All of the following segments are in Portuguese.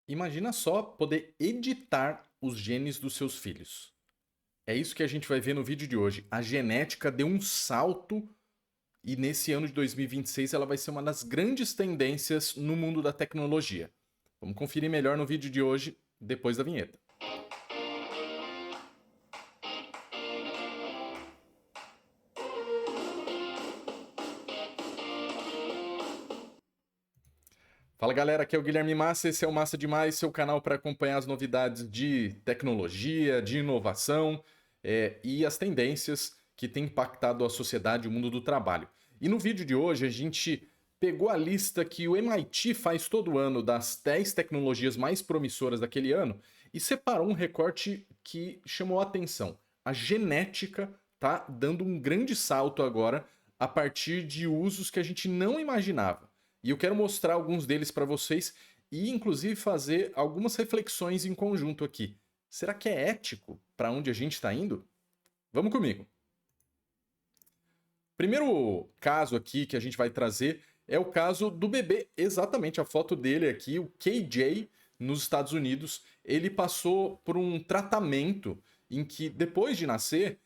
Imagina só poder editar os genes dos seus filhos. É isso que a gente vai ver no vídeo de hoje. A genética deu um salto e nesse ano de 2026 ela vai ser uma das grandes tendências no mundo da tecnologia. Vamos conferir melhor no vídeo de hoje, depois da vinheta. Fala galera, aqui é o Guilherme Massa, esse é o Massa Demais, seu canal para acompanhar as novidades de tecnologia, de inovação e as tendências que têm impactado a sociedade e o mundo do trabalho. E no vídeo de hoje a gente pegou a lista que o MIT faz todo ano das 10 tecnologias mais promissoras daquele ano e separou um recorte que chamou a atenção. A genética está dando um grande salto agora a partir de usos que a gente não imaginava. E eu quero mostrar alguns deles para vocês e, inclusive, fazer algumas reflexões em conjunto aqui. Será que é ético para onde a gente está indo? Vamos comigo. Primeiro caso aqui que a gente vai trazer é o caso do bebê. Exatamente, a foto dele aqui, o KJ, nos Estados Unidos. Ele passou por um tratamento em que, depois de nascer,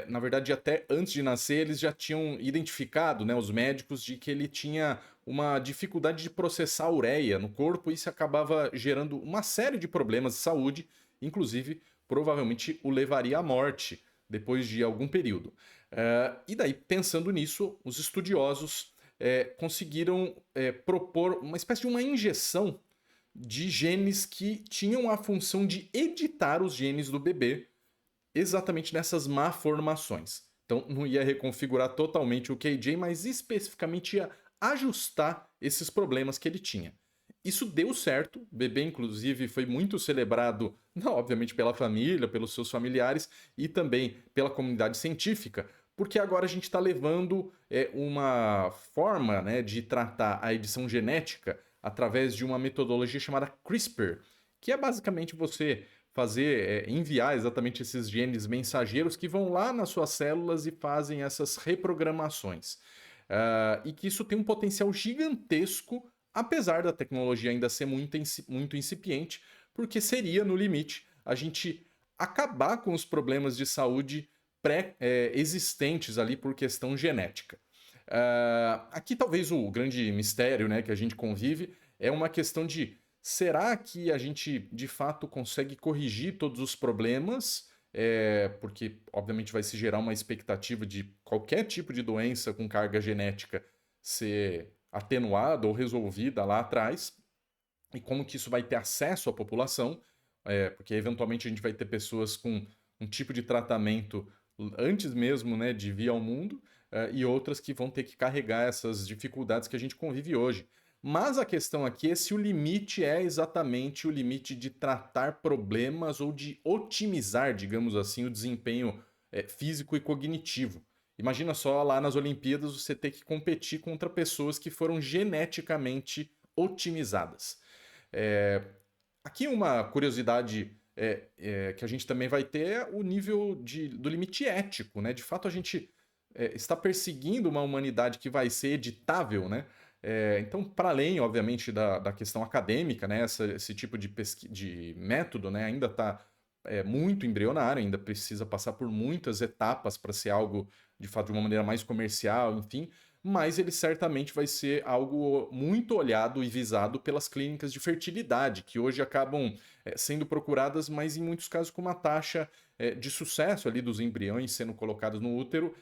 na verdade, até antes de nascer, eles já tinham identificado, né, os médicos, de que ele tinha uma dificuldade de processar a ureia no corpo e isso acabava gerando uma série de problemas de saúde, inclusive, provavelmente o levaria à morte depois de algum período. E daí, pensando nisso, os estudiosos conseguiram propor uma espécie de uma injeção de genes que tinham a função de editar os genes do bebê exatamente nessas malformações. Então não ia reconfigurar totalmente o KJ, mas especificamente ia ajustar esses problemas que ele tinha. Isso deu certo, o bebê inclusive foi muito celebrado, não obviamente pela família, pelos seus familiares e também pela comunidade científica, porque agora a gente está levando uma forma, né, de tratar a edição genética através de uma metodologia chamada CRISPR, que é basicamente você fazer, enviar exatamente esses genes mensageiros que vão lá nas suas células e fazem essas reprogramações. E que isso tem um potencial gigantesco, apesar da tecnologia ainda ser muito incipiente, porque seria, no limite, a gente acabar com os problemas de saúde pré-existentes ali por questão genética. Aqui talvez o grande mistério, né, que a gente convive é uma questão de será que a gente de fato consegue corrigir todos os problemas? Porque, obviamente, vai se gerar uma expectativa de qualquer tipo de doença com carga genética ser atenuada ou resolvida lá atrás, e como que isso vai ter acesso à população, porque eventualmente a gente vai ter pessoas com um tipo de tratamento antes mesmo, né, de vir ao mundo, e outras que vão ter que carregar essas dificuldades que a gente convive hoje. Mas a questão aqui é se o limite é exatamente o limite de tratar problemas ou de otimizar, digamos assim, o desempenho físico e cognitivo. Imagina só lá nas Olimpíadas você ter que competir contra pessoas que foram geneticamente otimizadas. É, Aqui uma curiosidade que a gente também vai ter é o nível do limite ético, né? De fato, a gente está perseguindo uma humanidade que vai ser editável, né? Então, para além, obviamente, da questão acadêmica, né? Esse tipo de método, né? Ainda está muito embrionário, ainda precisa passar por muitas etapas para ser algo, de fato, de uma maneira mais comercial, enfim, mas ele certamente vai ser algo muito olhado e visado pelas clínicas de fertilidade, que hoje acabam sendo procuradas, mas em muitos casos com uma taxa de sucesso ali dos embriões sendo colocados no útero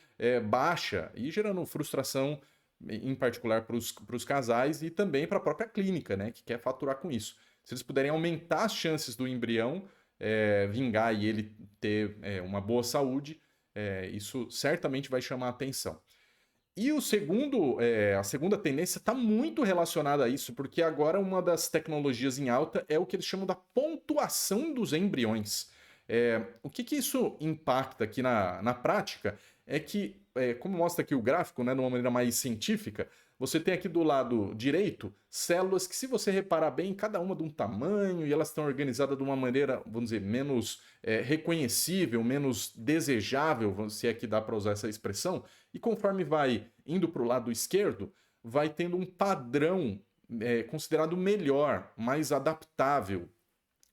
baixa e gerando frustração, em particular para os casais e também para a própria clínica, né, que quer faturar com isso. Se eles puderem aumentar as chances do embrião vingar e ele ter uma boa saúde, isso certamente vai chamar a atenção. E a segunda tendência está muito relacionada a isso, porque agora uma das tecnologias em alta é o que eles chamam da pontuação dos embriões. O que isso impacta aqui na prática é que, como mostra aqui o gráfico, né, de uma maneira mais científica, você tem aqui do lado direito células que, se você reparar bem, cada uma de um tamanho e elas estão organizadas de uma maneira, vamos dizer, menos reconhecível, menos desejável, se é que dá para usar essa expressão, e conforme vai indo para o lado esquerdo, vai tendo um padrão considerado melhor, mais adaptável,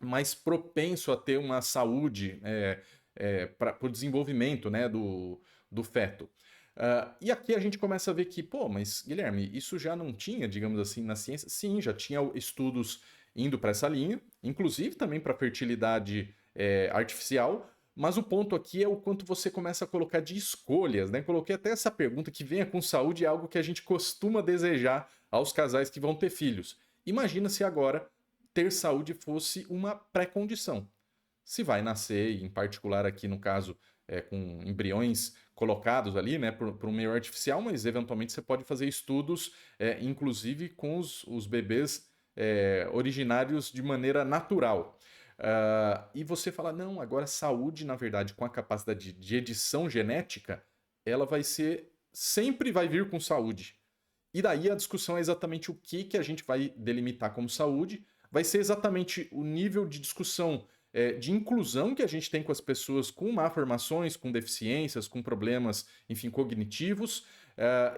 mais propenso a ter uma saúde para o desenvolvimento, né, do feto. E aqui a gente começa a ver que, pô, mas Guilherme, isso já não tinha, digamos assim, na ciência? Sim, já tinha estudos indo para essa linha, inclusive também para fertilidade artificial, mas o ponto aqui é o quanto você começa a colocar de escolhas, né? Coloquei até essa pergunta que venha com saúde, é algo que a gente costuma desejar aos casais que vão ter filhos. Imagina se agora ter saúde fosse uma pré-condição. Se vai nascer, em particular aqui no caso, com embriões colocados ali, né, por um meio artificial, mas eventualmente você pode fazer estudos, inclusive com os bebês originários de maneira natural. E você fala, não, agora a saúde, na verdade, com a capacidade de edição genética, ela vai ser, sempre vai vir com saúde. E daí a discussão é exatamente o que a gente vai delimitar como saúde, vai ser exatamente o nível de discussão de inclusão que a gente tem com as pessoas com malformações, com deficiências, com problemas, enfim, cognitivos.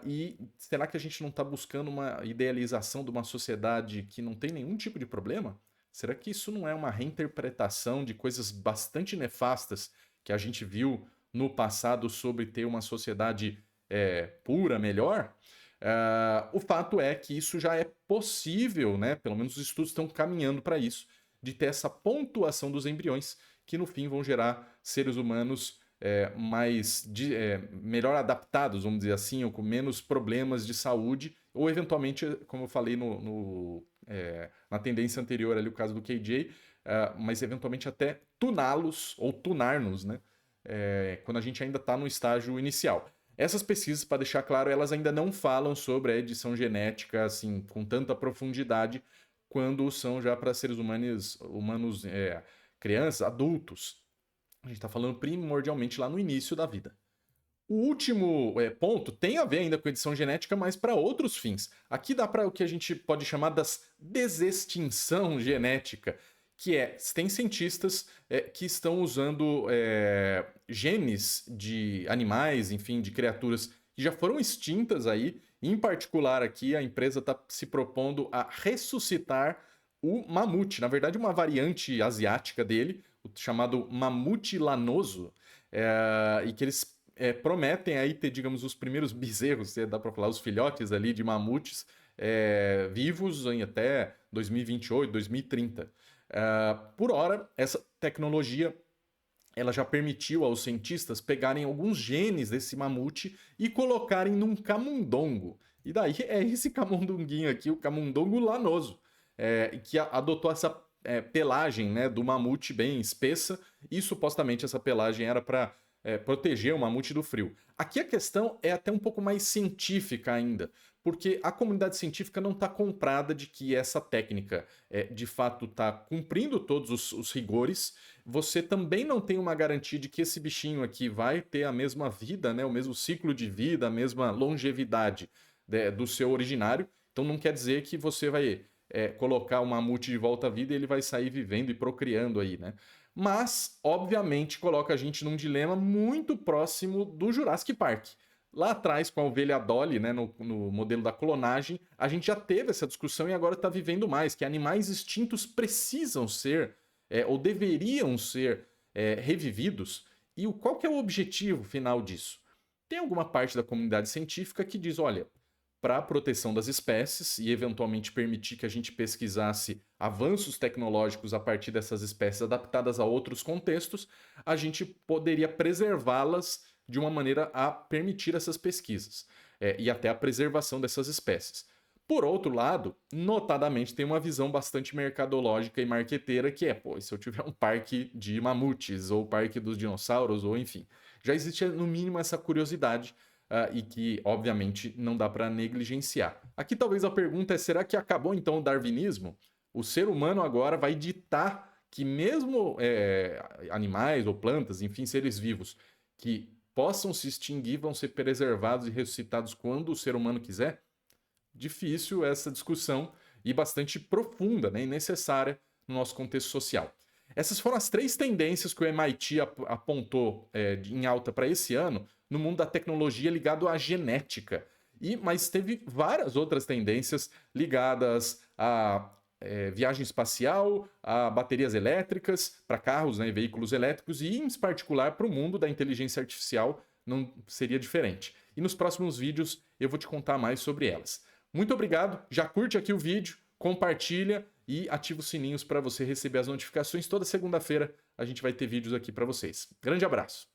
E será que a gente não está buscando uma idealização de uma sociedade que não tem nenhum tipo de problema? Será que isso não é uma reinterpretação de coisas bastante nefastas que a gente viu no passado sobre ter uma sociedade pura, melhor? O fato é que isso já é possível, né? Pelo menos os estudos estão caminhando para isso, de ter essa pontuação dos embriões, que no fim vão gerar seres humanos melhor adaptados, vamos dizer assim, ou com menos problemas de saúde, ou eventualmente, como eu falei na tendência anterior ali, o caso do KJ, mas eventualmente até tuná-los ou tunar-nos, né? Quando a gente ainda está no estágio inicial. Essas pesquisas, para deixar claro, elas ainda não falam sobre a edição genética assim com tanta profundidade quando são já para seres humanos, crianças, adultos. A gente está falando primordialmente lá no início da vida. O último ponto tem a ver ainda com edição genética, mas para outros fins. Aqui dá para o que a gente pode chamar das desextinção genética, que tem cientistas que estão usando genes de animais, enfim, de criaturas que já foram extintas aí. Em particular aqui, a empresa está se propondo a ressuscitar o mamute, na verdade uma variante asiática dele, o chamado mamute lanoso, e que eles prometem aí ter, digamos, os primeiros bezerros, dá para falar, os filhotes ali de mamutes vivos em até 2028, 2030. Por hora, essa tecnologia ela já permitiu aos cientistas pegarem alguns genes desse mamute e colocarem num camundongo. E daí é esse camundonguinho aqui, o camundongo lanoso, que adotou essa pelagem, né, do mamute bem espessa, e supostamente essa pelagem era para proteger o mamute do frio. Aqui a questão é até um pouco mais científica ainda, porque a comunidade científica não está comprada de que essa técnica de fato está cumprindo todos os rigores. Você também não tem uma garantia de que esse bichinho aqui vai ter a mesma vida, né, o mesmo ciclo de vida, a mesma longevidade do seu originário. Então não quer dizer que você vai colocar o mamute de volta à vida e ele vai sair vivendo e procriando aí, né? Mas, obviamente, coloca a gente num dilema muito próximo do Jurassic Park. Lá atrás, com a ovelha Dolly, né, no modelo da clonagem, a gente já teve essa discussão e agora está vivendo mais, que animais extintos precisam ser, ou deveriam ser, revividos. E qual que é o objetivo final disso? Tem alguma parte da comunidade científica que diz, olha, para a proteção das espécies e eventualmente permitir que a gente pesquisasse avanços tecnológicos a partir dessas espécies adaptadas a outros contextos, a gente poderia preservá-las de uma maneira a permitir essas pesquisas e até a preservação dessas espécies. Por outro lado, notadamente tem uma visão bastante mercadológica e marqueteira que pô, se eu tiver um parque de mamutes ou parque dos dinossauros ou enfim, já existe no mínimo essa curiosidade e que, obviamente, não dá para negligenciar. Aqui talvez a pergunta será que acabou então o darwinismo? O ser humano agora vai ditar que mesmo animais ou plantas, enfim, seres vivos, que possam se extinguir, vão ser preservados e ressuscitados quando o ser humano quiser? Difícil essa discussão e bastante profunda, né, e necessária no nosso contexto social. Essas foram as 3 tendências que o MIT apontou em alta para esse ano no mundo da tecnologia ligado à genética. Mas teve várias outras tendências ligadas a viagem espacial, a baterias elétricas para carros, né, e veículos elétricos, e em particular para o mundo da inteligência artificial não seria diferente. E nos próximos vídeos eu vou te contar mais sobre elas. Muito obrigado, já curte aqui o vídeo, compartilha e ativa os sininhos para você receber as notificações. Toda segunda-feira a gente vai ter vídeos aqui para vocês. Grande abraço!